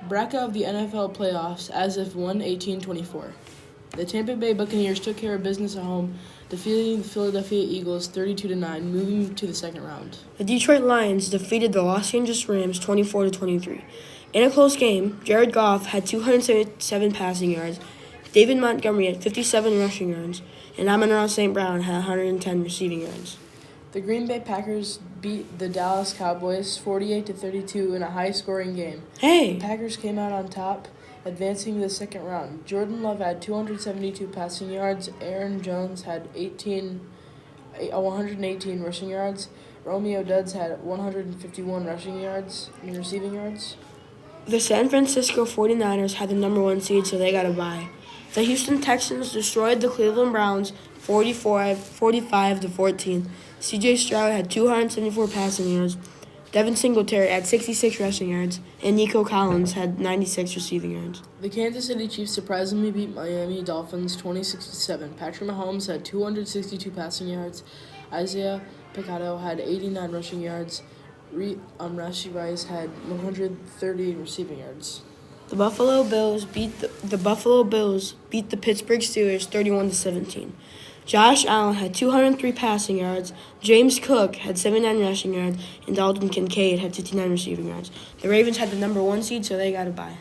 Bracket of the NFL playoffs as of 1/18/24. The Tampa Bay Buccaneers took care of business at home, defeating the Philadelphia Eagles 32-9, moving to the second round. The Detroit Lions defeated the Los Angeles Rams 24-23. In a close game, Jared Goff had 277 passing yards, David Montgomery had 57 rushing yards, and Amon-Ra St. Brown had 110 receiving yards. The Green Bay Packers beat the Dallas Cowboys 48-32 in a high-scoring game. Hey! The Packers came out on top, advancing to the second round. Jordan Love had 272 passing yards. Aaron Jones had 118 rushing yards. Romeo Dubs had 151 receiving yards. The San Francisco 49ers had the number 1 seed, so they got a bye. The Houston Texans destroyed the Cleveland Browns 45-14. C.J. Stroud had 274 passing yards. Devin Singletary had 66 rushing yards, and Nico Collins had 96 receiving yards. The Kansas City Chiefs surprisingly beat Miami Dolphins 26-7. Patrick Mahomes had 262 passing yards. Isaiah Picado had 89 rushing yards. Rashee Rice had 130 receiving yards. The Buffalo Bills beat the Pittsburgh Steelers 31-17. Josh Allen had 203 passing yards, James Cook had 79 rushing yards, and Dalton Kincaid had 59 receiving yards. The Ravens had the number 1 seed, so they got a bye.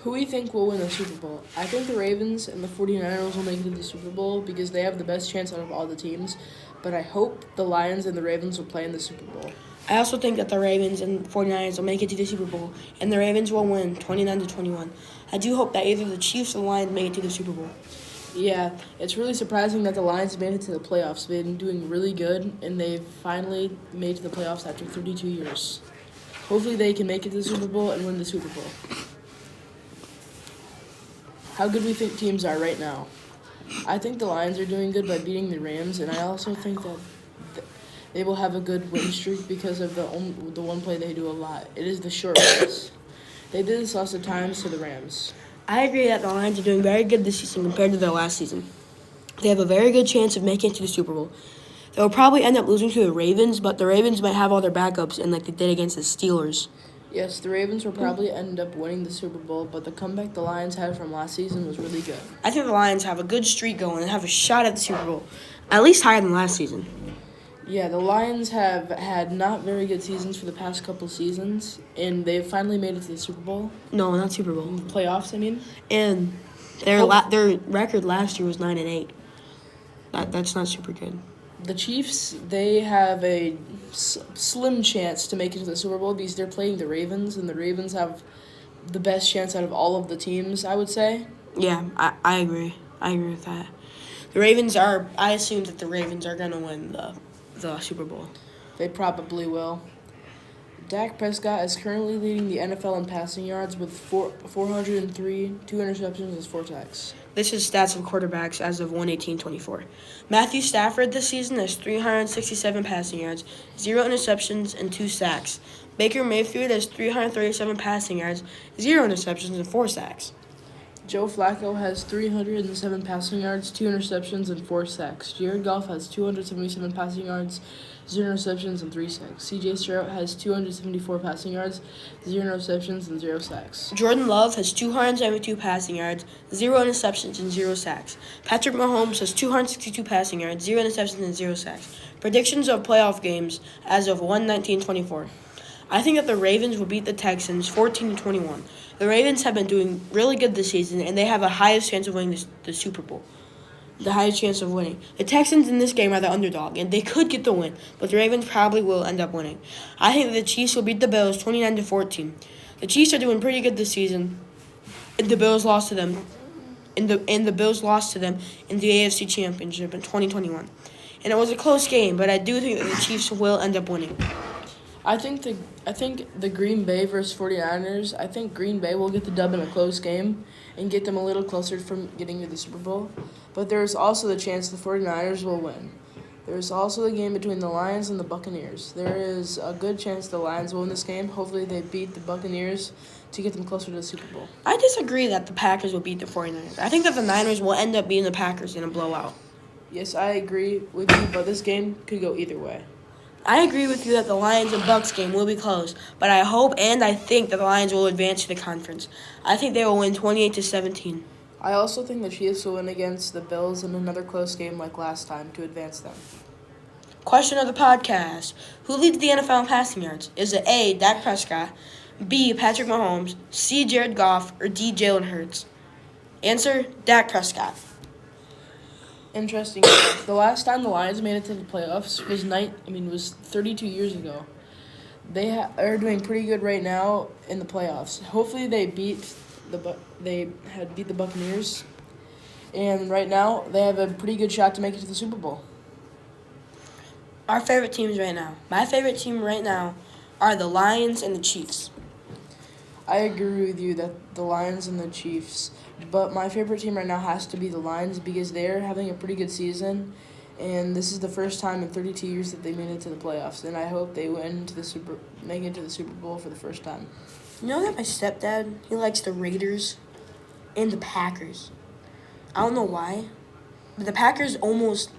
Who do you think will win the Super Bowl? I think the Ravens and the 49ers will make it to the Super Bowl because they have the best chance out of all the teams, but I hope the Lions and the Ravens will play in the Super Bowl. I also think that the Ravens and 49ers will make it to the Super Bowl, and the Ravens will win 29-21. I do hope that either the Chiefs or the Lions make it to the Super Bowl. Yeah, it's really surprising that the Lions made it to the playoffs. They've been doing really good, and they've finally made it to the playoffs after 32 years. Hopefully they can make it to the Super Bowl and win the Super Bowl. How good do we think teams are right now? I think the Lions are doing good by beating the Rams, and I also think that they will have a good win streak because of the one play they do a lot. It is the short pass. They did this lots of times to the Rams. I agree that the Lions are doing very good this season compared to their last season. They have a very good chance of making it to the Super Bowl. They'll probably end up losing to the Ravens, but the Ravens might have all their backups, and like they did against the Steelers. Yes, the Ravens will probably end up winning the Super Bowl, but the comeback the Lions had from last season was really good. I think the Lions have a good streak going and have a shot at the Super Bowl, at least higher than last season. Yeah, the Lions have had not very good seasons for the past couple seasons, and they've finally made it to the Super Bowl. No, not Super Bowl. Playoffs, I mean. And their record last year was 9-8. That's not super good. The Chiefs, they have a slim chance to make it to the Super Bowl because they're playing the Ravens, and the Ravens have the best chance out of all of the teams, I would say. Yeah, I agree. I agree with that. I assume that the Ravens are going to win the Super Bowl. They probably will. Dak Prescott is currently leading the NFL in passing yards with 403, 2 interceptions, and 4 sacks. This is stats of quarterbacks as of 1/18/24. Matthew Stafford this season has 367 passing yards, 0 interceptions, and 2 sacks. Baker Mayfield has 337 passing yards, 0 interceptions, and 4 sacks. Joe Flacco has 307 passing yards, 2 interceptions, and 4 sacks. Jared Goff has 277 passing yards, 0 interceptions, and 3 sacks. C.J. Stroud has 274 passing yards, 0 interceptions, and 0 sacks. Jordan Love has 272 passing yards, 0 interceptions, and 0 sacks. Patrick Mahomes has 262 passing yards, 0 interceptions, and 0 sacks. Predictions of playoff games as of 1/19/24. I think that the Ravens will beat the Texans 14-21. The Ravens have been doing really good this season, and they have the highest chance of winning the Super Bowl. The highest chance of winning. The Texans in this game are the underdog, and they could get the win, but the Ravens probably will end up winning. I think that the Chiefs will beat the Bills 29-14. The Chiefs are doing pretty good this season, and the Bills lost to them. The Bills lost to them in the AFC Championship in 2021. And it was a close game, but I do think that the Chiefs will end up winning. I think the Green Bay versus 49ers, I think Green Bay will get the dub in a close game and get them a little closer from getting to the Super Bowl. But there's also the chance the 49ers will win. There's also the game between the Lions and the Buccaneers. There is a good chance the Lions will win this game. Hopefully they beat the Buccaneers to get them closer to the Super Bowl. I disagree that the Packers will beat the 49ers. I think that the Niners will end up beating the Packers in a blowout. Yes, I agree with you, but this game could go either way. I agree with you that the Lions and Bucks game will be close, but I hope and I think that the Lions will advance to the conference. I think they will win 28-17. I also think the Chiefs will win against the Bills in another close game like last time to advance them. Question of the podcast. Who leads the NFL in passing yards? Is it A, Dak Prescott, B, Patrick Mahomes, C, Jared Goff, or D, Jalen Hurts? Answer, Dak Prescott. Interesting. The last time the Lions made it to the playoffs was 32 years ago. They are doing pretty good right now in the playoffs. Hopefully they beat the Buccaneers, and right now they have a pretty good shot to make it to the Super Bowl. Our favorite teams right now. My favorite team right now are the Lions and the Chiefs. I agree with you that the Lions and the Chiefs, but my favorite team right now has to be the Lions because they're having a pretty good season, and this is the first time in 32 years that they made it to the playoffs, and I hope they make it to the Super Bowl for the first time. You know that my stepdad, he likes the Raiders and the Packers. I don't know why, but the Packers almost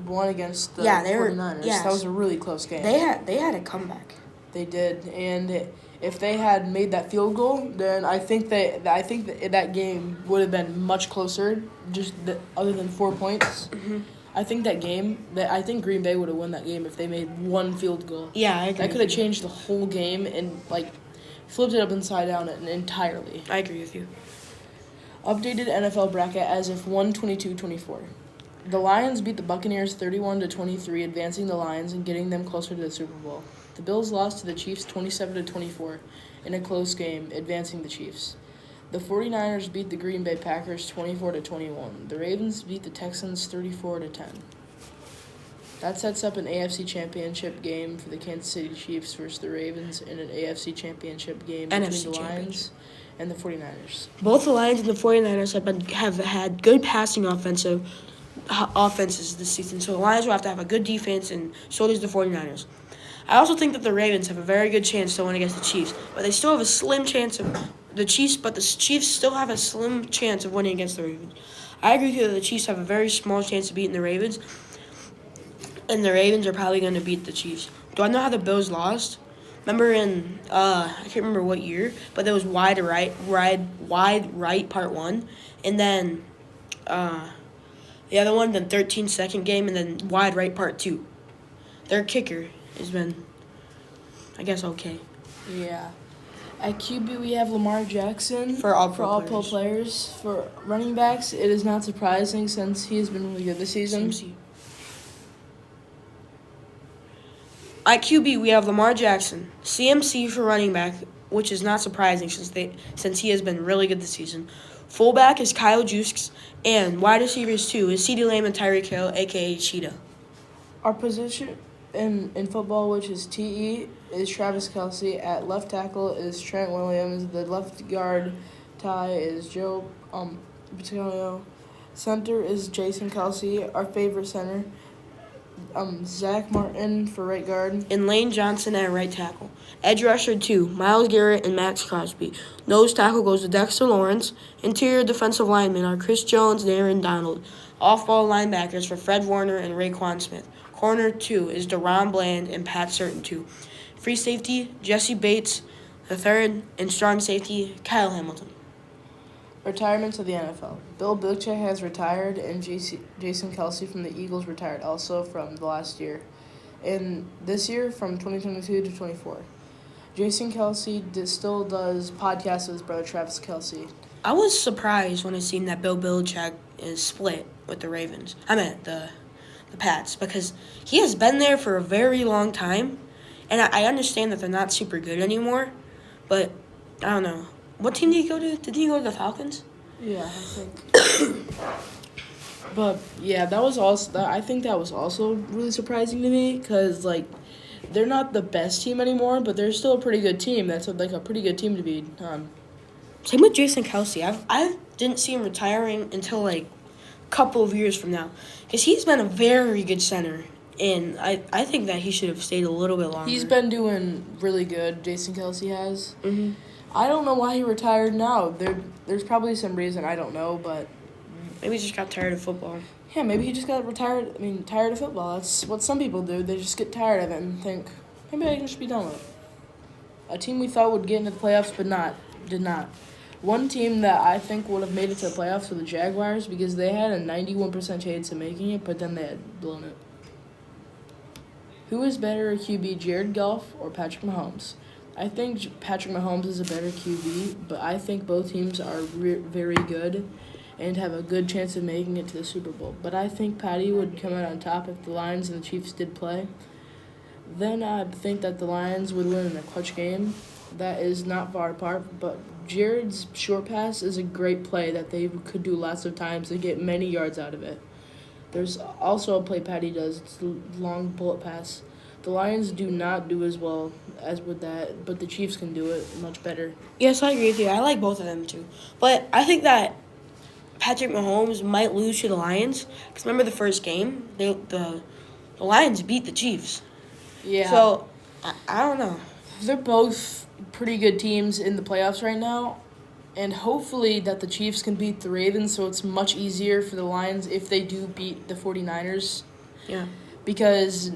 won against the they were 49ers. Yes. That was a really close game. They had a comeback. They did, and if they had made that field goal, then I think that game would have been much closer. Other than 4 points, I think Green Bay would have won that game if they made one field goal. Yeah, I agree. That could have changed the whole game and flipped it up inside down entirely. I agree with you. Updated NFL bracket as of 1/22/24. The Lions beat the Buccaneers 31-23, advancing the Lions and getting them closer to the Super Bowl. The Bills lost to the Chiefs 27-24 in a close game, advancing the Chiefs. The 49ers beat the Green Bay Packers 24-21. The Ravens beat the Texans 34-10. That sets up an AFC Championship game for the Kansas City Chiefs versus the Ravens and an AFC Championship game between the Lions and the 49ers. Both the Lions and the 49ers have had good passing offenses this season, so the Lions will have to have a good defense, and so does the 49ers. I also think that the Ravens have a very good chance to win against the Chiefs, but they still have a slim chance of the Chiefs still have a slim chance of winning against the Ravens. I agree with you that the Chiefs have a very small chance of beating the Ravens, and the Ravens are probably going to beat the Chiefs. Do I know how the Bills lost? Remember in I can't remember what year, but there was wide right part 1, and then the other one, then 13-second game, and then wide right part 2. Their kicker has been, I guess, okay. Yeah. At QB, we have Lamar Jackson For all pro players. For running backs, it is not surprising since he has been really good this season. CMC. At QB, we have Lamar Jackson. CMC for running back, which is not surprising since he has been really good this season. Fullback is Kyle Juszczyk, and wide receivers too is CeeDee Lamb and Tyreek Hill, a.k.a. Cheetah. Our position in football, which is TE, is Travis Kelce. At left tackle is Trent Williams. The left guard tie is Joe Paterno. Center is Jason Kelce. Our favorite center, Zach Martin for right guard. And Lane Johnson at right tackle. Edge rusher 2, Myles Garrett and Max Crosby. Nose tackle goes to Dexter Lawrence. Interior defensive linemen are Chris Jones and Aaron Donald. Off-ball linebackers for Fred Warner and Raekwon Smith. Corner 2 is DaRon Bland and Pat Surtain 2. Free safety, Jesse Bates III, and strong safety, Kyle Hamilton. Retirements of the NFL. Bill Belichick has retired, and Jason Kelce from the Eagles retired also from the last year. And this year, from 2022 to 24. Jason Kelce still does podcasts with his brother Travis Kelce. I was surprised when I seen that Bill Belichick is split with the Ravens. I meant the Pats, because he has been there for a very long time, and I understand that they're not super good anymore, but I don't know. What team did he go to? Did he go to the Falcons? Yeah, I think. But yeah, I think that was also really surprising to me because they're not the best team anymore, but they're still a pretty good team. That's a pretty good team to be on. Same with Jason Kelce. I didn't see him retiring until a couple of years from now, because he's been a very good center, and I think that he should have stayed a little bit longer. He's been doing really good. Jason Kelce has. Mm-hmm. I don't know why he retired now. There's probably some reason I don't know, but maybe he just got tired of football. Yeah, maybe he just got retired. Tired of football. That's what some people do. They just get tired of it and think, maybe I can just be done with it. A team we thought would get into the playoffs, but did not. One team that I think would have made it to the playoffs were the Jaguars because they had a 91% chance of making it, but then they had blown it. Who is better QB, Jared Goff or Patrick Mahomes? I think Patrick Mahomes is a better QB, but I think both teams are very good and have a good chance of making it to the Super Bowl. But I think Patty would come out on top if the Lions and the Chiefs did play. Then I think that the Lions would win in a clutch game. That is not far apart, but Jared's short pass is a great play that they could do lots of times and get many yards out of it. There's also a play Patty does. It's the long bullet pass. The Lions do not do as well as with that, but the Chiefs can do it much better. Yes, I agree with you. I like both of them too. But I think that Patrick Mahomes might lose to the Lions. Because remember the first game? The Lions beat the Chiefs. Yeah. So, I don't know. They're both pretty good teams in the playoffs right now. And hopefully that the Chiefs can beat the Ravens so it's much easier for the Lions if they do beat the 49ers. Yeah. Because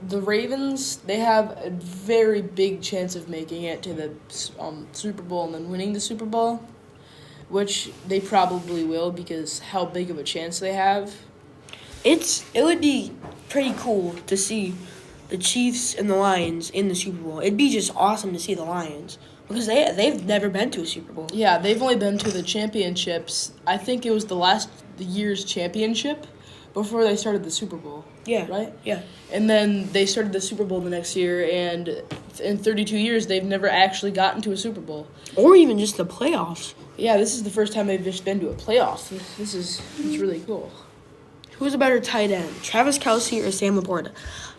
the Ravens, they have a very big chance of making it to the Super Bowl and then winning the Super Bowl, which they probably will because how big of a chance they have. It would be pretty cool to see the Chiefs and the Lions in the Super Bowl. It'd be just awesome to see the Lions because they've never been to a Super Bowl. Yeah, they've only been to the championships. I think it was the year's championship before they started the Super Bowl. Yeah. Right? Yeah. And then they started the Super Bowl the next year, and in 32 years, they've never actually gotten to a Super Bowl. Or even just the playoffs. Yeah, this is the first time they've just been to a playoff. It's really cool. Who's a better tight end, Travis Kelce or Sam Laporta?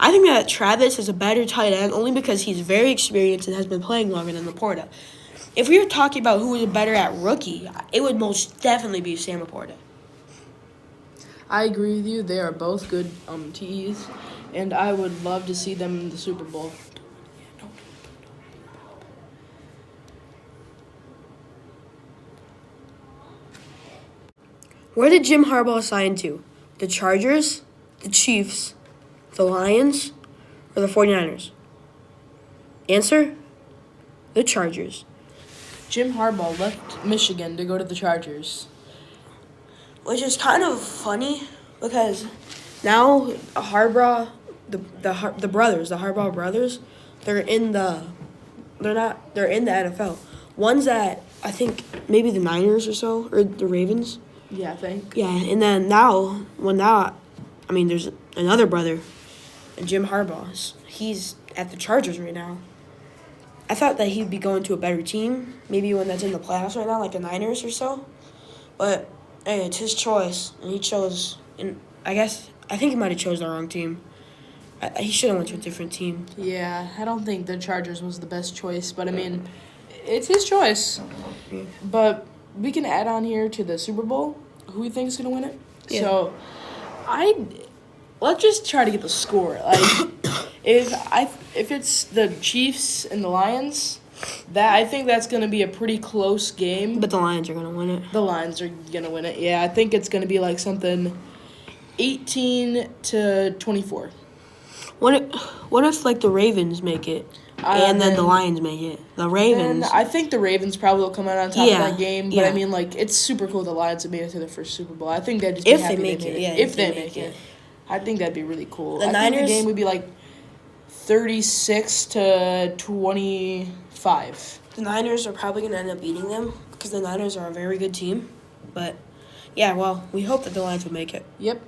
I think that Travis is a better tight end only because he's very experienced and has been playing longer than Laporta. If we were talking about who was better at rookie, it would most definitely be Sam Laporta. I agree with you. They are both good TEs, and I would love to see them in the Super Bowl. Where did Jim Harbaugh sign to? The Chargers, the Chiefs, the Lions, or the 49ers? Answer? The Chargers. Jim Harbaugh left Michigan to go to the Chargers. Which is kind of funny because now Harbaugh, the Harbaugh brothers, they're in the NFL. One's at I think maybe the Niners or so, or the Ravens. Yeah, I think. Yeah, and then there's another brother, Jim Harbaugh. He's at the Chargers right now. I thought that he'd be going to a better team, maybe one that's in the playoffs right now, like the Niners or so. But hey, it's his choice, and he chose. And I think he might have chose the wrong team. He should have went to a different team. Yeah, I don't think the Chargers was the best choice, but it's his choice. Yeah. But we can add on here to the Super Bowl. Who we think is going to win it? Yeah. So, let's just try to get the score. Like, if it's the Chiefs and the Lions, I think that's going to be a pretty close game. But the Lions are going to win it. The Lions are going to win it. Yeah, I think it's going to be like something 18-24. What if like the Ravens make it? And then the Lions make it. The Ravens. I think the Ravens probably will come out on top of that game. But yeah. It's super cool the Lions have made it to their first Super Bowl. I think they'd just If be happy they make made it, yeah, If they make it. I think that'd be really cool. The I Niners. think the game would be like 36-25. The Niners are probably going to end up beating them because the Niners are a very good team. But, yeah, well, we hope that the Lions will make it. Yep.